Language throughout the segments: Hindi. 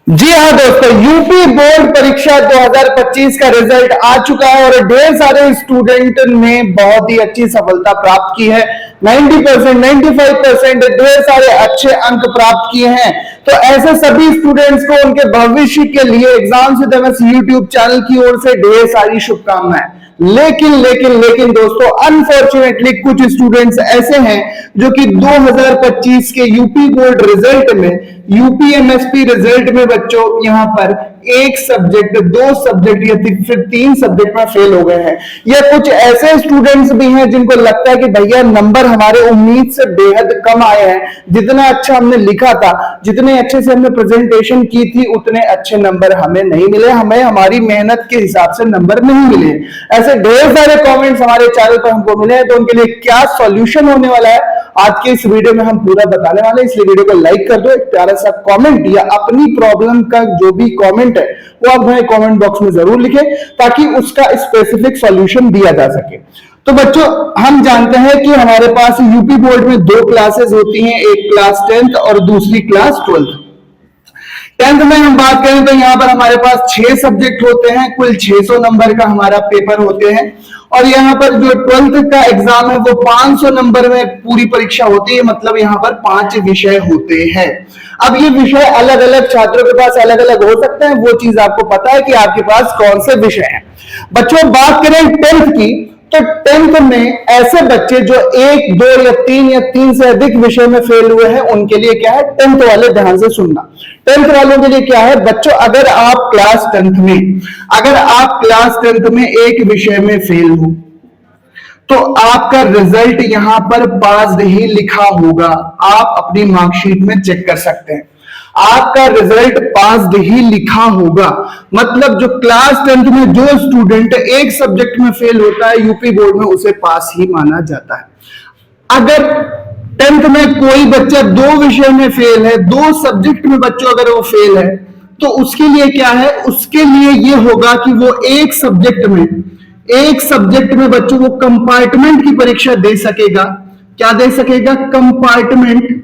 जी हाँ दोस्तों, यूपी बोर्ड परीक्षा 2025 का रिजल्ट आ चुका है और ढेर सारे स्टूडेंट ने बहुत ही अच्छी सफलता प्राप्त की है। 90%, 95% ढेर सारे अच्छे अंक प्राप्त किए हैं। तो ऐसे सभी स्टूडेंट्स को उनके भविष्य के लिए एग्जाम से फेमस यूट्यूब चैनल की ओर से ढेर सारी शुभकामनाएं। लेकिन लेकिन लेकिन दोस्तों, अनफॉर्चुनेटली कुछ स्टूडेंट्स ऐसे हैं जो कि 2025 के यूपी बोर्ड रिजल्ट में, यूपीएमएसपी रिजल्ट में बच्चों यहां पर एक सब्जेक्ट, दो सब्जेक्ट या फिर तीन सब्जेक्ट में फेल हो गए हैं। या कुछ ऐसे स्टूडेंट्स भी हैं जिनको लगता है कि भैया नंबर हमारे उम्मीद से बेहद कम आए हैं, जितना अच्छा हमने लिखा था, जितने अच्छे से हमने प्रेजेंटेशन की थी, उतने अच्छे नंबर हमें नहीं मिले, हमें हमारी मेहनत के हिसाब से नंबर नहीं मिले। ऐसे ढेर सारे कमेंट्स हमारे चैनल पर हमको मिले हैं। तो उनके लिए क्या सॉल्यूशन होने वाला है आज के इस वीडियो में हम पूरा बताने वाले हैं। इसलिए वीडियो को लाइक कर दो, एक प्यारा सा कमेंट या अपनी प्रॉब्लम का जो भी कमेंट है वो आप हमें कमेंट बॉक्स में जरूर लिखें ताकि उसका स्पेसिफिक सॉल्यूशन दिया जा सके। तो बच्चों, हम जानते हैं कि हमारे पास यूपी बोर्ड में दो क्लासेस होती हैं, एक क्लास 10th और दूसरी क्लास 12th। 10th में हम बात करें तो यहाँ पर हमारे पास 6 सब्जेक्ट होते हैं, कुल 600 नंबर का हमारा पेपर होते हैं। और यहाँ पर जो 12th का एग्जाम है वो 500 नंबर में पूरी परीक्षा होती है, मतलब यहाँ पर 5 विषय होते हैं। अब ये विषय अलग अलग छात्रों के पास अलग अलग हो सकते हैं, वो चीज आपको पता है कि आपके पास कौन से विषय हैं। बच्चों, बात करें 10th की, तो 10th में ऐसे बच्चे जो 1, 2 या 3 से अधिक विषय में फेल हुए हैं, उनके लिए क्या है, 10th वाले ध्यान से सुनना। 10th वालों के लिए क्या है बच्चों, अगर आप क्लास 10th में एक विषय में फेल हो तो आपका रिजल्ट यहां पर पास ही लिखा होगा। आप अपनी मार्कशीट में चेक कर सकते हैं, आपका रिजल्ट पास ही लिखा होगा। मतलब जो क्लास 10th में जो स्टूडेंट एक सब्जेक्ट में फेल होता है, यूपी बोर्ड में उसे पास ही माना जाता है। अगर 10th में कोई बच्चा 2 विषय में फेल है, 2 सब्जेक्ट में बच्चों अगर वो फेल है, तो उसके लिए क्या है, उसके लिए ये होगा कि वो एक सब्जेक्ट में बच्चों को कंपार्टमेंट की परीक्षा दे सकेगा। क्या दे सकेगा, कंपार्टमेंट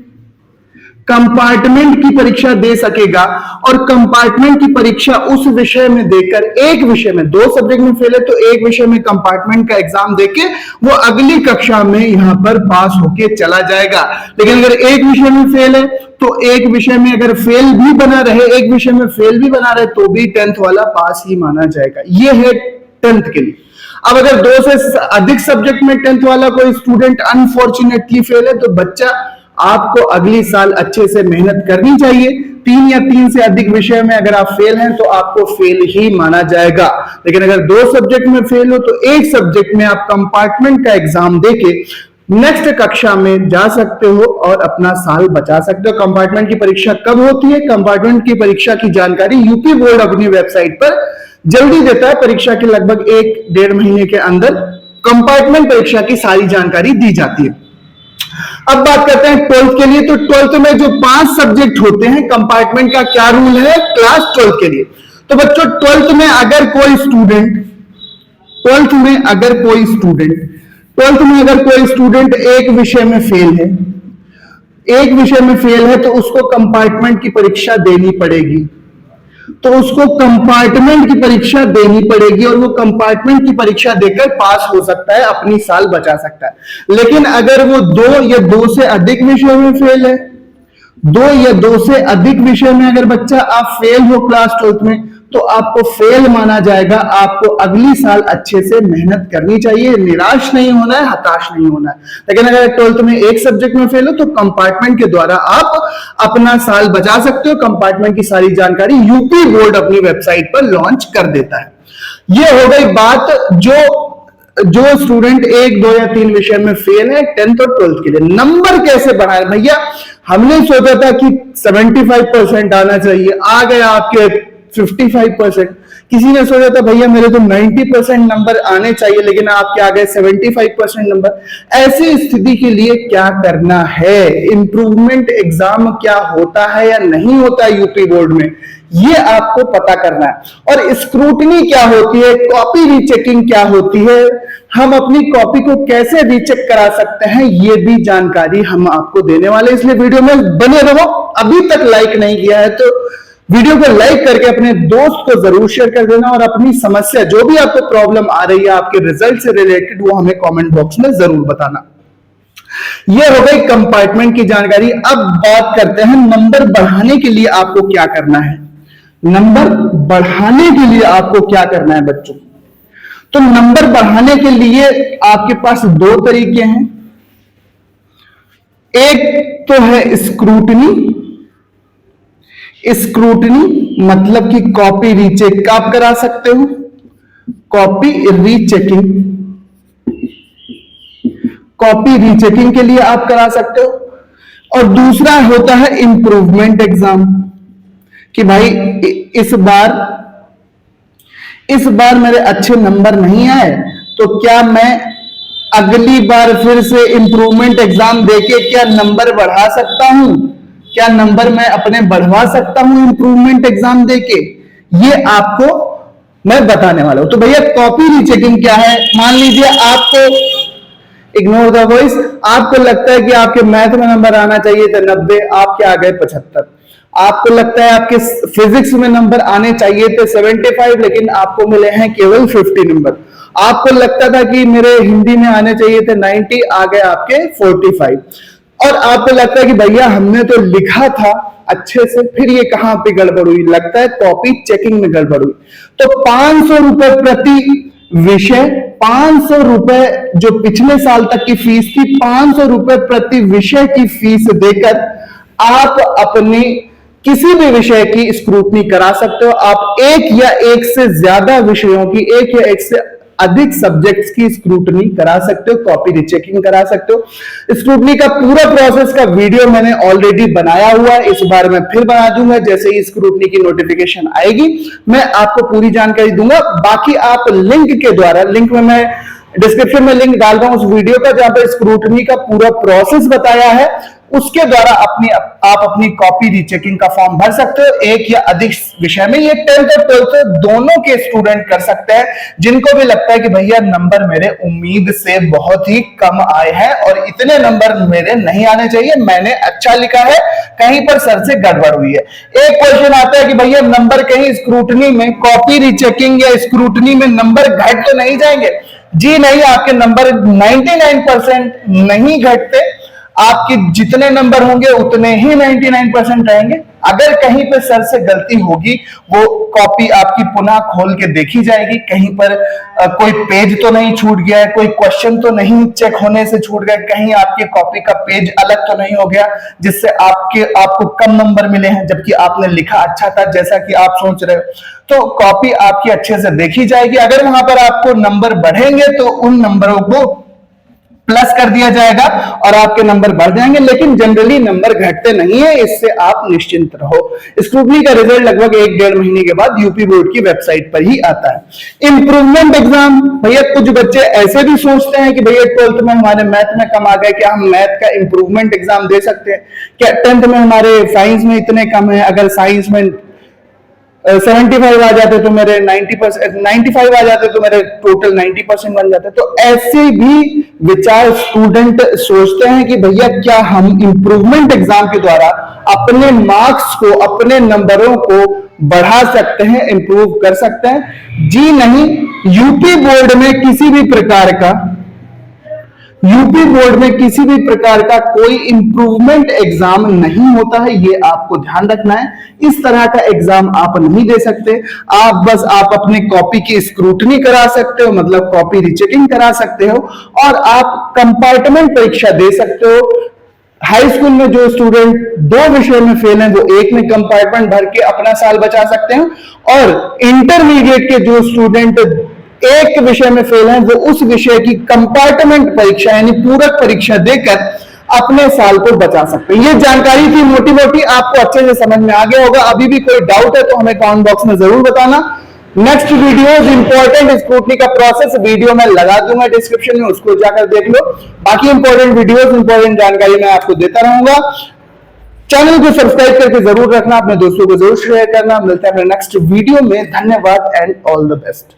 की परीक्षा दे सकेगा। और कंपार्टमेंट की परीक्षा उस विषय में देकर, एक विषय में 2 सब्जेक्ट में फेल है तो एक विषय में कंपार्टमेंट का एग्जाम देके वो अगली कक्षा में यहां पर पास होके चला जाएगा। लेकिन अगर एक विषय में फेल है तो एक विषय में अगर फेल भी बना रहे तो भी 10th वाला पास ही माना जाएगा। ये है 10th के लिए। अब अगर 2 से अधिक सब्जेक्ट में 10th वाला कोई स्टूडेंट अनफॉर्चुनेटली फेल है तो बच्चा, आपको अगली साल अच्छे से मेहनत करनी चाहिए। 3 या 3 से अधिक विषय में अगर आप फेल हैं तो आपको फेल ही माना जाएगा। लेकिन अगर 2 सब्जेक्ट में फेल हो तो एक सब्जेक्ट में आप कंपार्टमेंट का एग्जाम देके नेक्स्ट कक्षा में जा सकते हो और अपना साल बचा सकते हो। कंपार्टमेंट की परीक्षा कब होती है, कंपार्टमेंट की परीक्षा की जानकारी यूपी बोर्ड अपनी वेबसाइट पर जल्दी देता है। परीक्षा के लगभग 1-1.5 महीने के अंदर कंपार्टमेंट परीक्षा की सारी जानकारी दी जाती है। अब बात करते हैं 12th के लिए। तो 12th में जो 5 सब्जेक्ट होते हैं, कंपार्टमेंट का क्या रूल है क्लास 12th के लिए। तो बच्चों, 12th में अगर कोई स्टूडेंट एक विषय में फेल है तो उसको कंपार्टमेंट की परीक्षा देनी पड़ेगी। और वो कंपार्टमेंट की परीक्षा देकर पास हो सकता है, अपनी साल बचा सकता है। लेकिन अगर वो 2 या 2 से अधिक विषय में फेल है, 2 या 2 से अधिक विषय में अगर बच्चा आप फेल हो क्लास 12th में, तो आपको फेल माना जाएगा। आपको अगली साल अच्छे से मेहनत करनी चाहिए, निराश नहीं होना है, हताश नहीं होना है। लेकिन अगर 12th में एक सब्जेक्ट में फेल हो तो कंपार्टमेंट के द्वारा आप अपना साल बचा सकते हो। कंपार्टमेंट की सारी जानकारी यूपी बोर्ड अपनी वेबसाइट पर लॉन्च कर देता है। यह हो गई बात जो स्टूडेंट 1, 2 या 3 विषय में फेल है 10th और 12th के लिए। नंबर कैसे बढ़ाए भैया, हमने सोचा था कि 75% आना चाहिए, आ गया आपके 55%। किसी ने सोचा था भैया मेरे तो 90% नंबर आने चाहिए, लेकिन आपके आ गए 75% नंबर। ऐसी स्थिति के लिए क्या करना है, इंप्रूवमेंट एग्जाम क्या होता है या नहीं होता है यूपी बोर्ड में, ये आपको पता करना है। और स्क्रूटनी क्या होती है, कॉपी रीचेकिंग क्या होती है, हम अपनी कॉपी को कैसे रीचेक करा सकते हैं, ये भी जानकारी हम आपको देने वाले। इसलिए वीडियो में बने रहो। अभी तक लाइक नहीं किया है तो वीडियो को लाइक करके अपने दोस्त को जरूर शेयर कर देना और अपनी समस्या जो भी आपको प्रॉब्लम आ रही है आपके रिजल्ट से रिलेटेड वो हमें कमेंट बॉक्स में जरूर बताना। यह हो गई कंपार्टमेंट की जानकारी। अब बात करते हैं नंबर बढ़ाने के लिए आपको क्या करना है। नंबर बढ़ाने के लिए आपको क्या करना है बच्चों? तो नंबर बढ़ाने के लिए आपके पास दो तरीके हैं। एक तो है स्क्रूटनी। स्क्रूटनी मतलब कि कॉपी रीचेक आप करा सकते हो, कॉपी रीचेकिंग। कॉपी रीचेकिंग के लिए आप करा सकते हो। और दूसरा होता है इंप्रूवमेंट एग्जाम कि भाई इस बार मेरे अच्छे नंबर नहीं आए तो क्या मैं अगली बार फिर से इंप्रूवमेंट एग्जाम देके क्या नंबर बढ़ा सकता हूं? क्या नंबर मैं अपने बढ़वा सकता हूं इंप्रूवमेंट एग्जाम देके? ये आपको मैं बताने वाला हूं। तो भैया कॉपी रीचेकिंग क्या है? मान लीजिए आपको, इग्नोर द वॉइस, आपको लगता है कि आपके मैथ में नंबर आना चाहिए थे 90, आपके आ गए 75। आपको लगता है आपके फिजिक्स में नंबर आने चाहिए थे 75, लेकिन आपको मिले हैं केवल 50 नंबर। आपको लगता था कि मेरे हिंदी में आने चाहिए थे 90, आ गए आपके 45। और आपको लगता है कि भैया हमने तो लिखा था अच्छे से, फिर ये कहां पे गड़बड़ हुई? लगता है कॉपी चेकिंग में गड़बड़ हुई। तो 500 रुपए प्रति विषय, 500 रुपए जो पिछले साल तक की फीस थी, 500 रुपए प्रति विषय की फीस देकर आप अपनी किसी भी विषय की स्क्रूटनी करा सकते हो। आप एक या एक से ज्यादा विषयों की, एक या एक से अधिक सब्जेक्ट्स की स्क्रूटनी करा सकते हो, कॉपी रीचेकिंग करा सकते हो। स्क्रूटनी का पूरा प्रोसेस का वीडियो मैंने ऑलरेडी बनाया हुआ है, इस बार मैं फिर बना दूंगा। जैसे ही स्क्रूटनी की नोटिफिकेशन आएगी मैं आपको पूरी जानकारी दूंगा। बाकी आप लिंक के द्वारा, लिंक में मैं डिस्क्रिप्शन में लिंक डाल रहा हूं उस वीडियो का जहां पर स्क्रूटनी का पूरा प्रोसेस बताया है, उसके द्वारा आप अपनी कॉपी रीचेकिंग का फॉर्म भर सकते हो एक या अधिक विषय में। ये 10th और 12th दोनों के स्टूडेंट कर सकते हैं जिनको भी लगता है कि भैया नंबर मेरे उम्मीद से बहुत ही कम आए हैं और इतने नंबर मेरे नहीं आने चाहिए, मैंने अच्छा लिखा है, कहीं पर सर से गड़बड़ हुई है। एक क्वेश्चन आता है कि भैया नंबर कहीं स्क्रूटनी में, कॉपी रीचेकिंग या स्क्रूटनी में नंबर घट तो नहीं जाएंगे? जी नहीं, आपके नंबर 99% नहीं घटते। आपके जितने नंबर होंगे उतने ही 99% रहेंगे। अगर कहीं पर सर से गलती होगी वो कॉपी आपकी पुनः खोल के देखी जाएगी, कहीं पर कोई पेज तो नहीं छूट गया है, कोई क्वेश्चन तो नहीं चेक होने से छूट गया, कहीं आपकी कॉपी का पेज अलग तो नहीं हो गया जिससे आपको कम नंबर मिले हैं जबकि आपने लिखा अच्छा था जैसा कि आप सोच रहे हो। तो कॉपी आपकी अच्छे से देखी जाएगी। अगर वहां पर आपको नंबर बढ़ेंगे तो उन नंबरों को प्लस कर दिया जाएगा और आपके नंबर बढ़ जाएंगे, लेकिन जनरली नंबर घटते नहीं है, इससे आप निश्चिंत रहो। स्क्रूटनी का रिजल्ट लगभग 1-1.5 महीने के बाद यूपी बोर्ड की वेबसाइट पर ही आता है। इंप्रूवमेंट एग्जाम, भैया कुछ बच्चे ऐसे भी सोचते हैं कि भैया 12th में हमारे मैथ में कम आ गए, क्या हम मैथ का इंप्रूवमेंट एग्जाम दे सकते हैं? क्या 10th में हमारे साइंस में इतने कम है, अगर साइंस में 75 आ जाते तो मेरे 90%, 95 आ जाते तो मेरे टोटल 90% बन जाते। तो ऐसे भी विचार स्टूडेंट सोचते हैं कि भैया क्या हम इंप्रूवमेंट एग्जाम के द्वारा अपने मार्क्स को, अपने नंबरों को बढ़ा सकते हैं, इंप्रूव कर सकते हैं? जी नहीं, यूपी बोर्ड में किसी भी प्रकार का कोई इंप्रूवमेंट एग्जाम नहीं होता है, ये आपको ध्यान रखना है। इस तरह का एग्जाम आप नहीं दे सकते। आप अपनी कॉपी की स्क्रूटनी करा सकते हो, मतलब कॉपी रीचेकिंग करा सकते हो, और आप कंपार्टमेंट परीक्षा दे सकते हो। हाई स्कूल में जो स्टूडेंट 2 विषय में फेल हैं वो एक में कंपार्टमेंट भर के अपना साल बचा सकते हैं, और इंटरमीडिएट के जो स्टूडेंट एक विषय में फेल हैं वो उस विषय की कंपार्टमेंट परीक्षा यानी पूरक परीक्षा देकर अपने साल को बचा सकते हैं। ये जानकारी थी मोटी मोटी, आपको अच्छे से समझ में आ गया होगा। अभी भी कोई डाउट है तो हमें कमेंट बॉक्स में जरूर बताना। नेक्स्ट वीडियो इंपॉर्टेंट स्क्रूटनी का प्रोसेस वीडियो में लगा दूंगा डिस्क्रिप्शन में, उसको जाकर देख लो। बाकी इंपॉर्टेंट वीडियोस, इंपॉर्टेंट जानकारी मैं आपको देता रहूंगा। चैनल को सब्सक्राइब करके जरूर रखना, अपने दोस्तों को जरूर शेयर करना। मिलते हैं नेक्स्ट वीडियो में। धन्यवाद एंड ऑल द बेस्ट।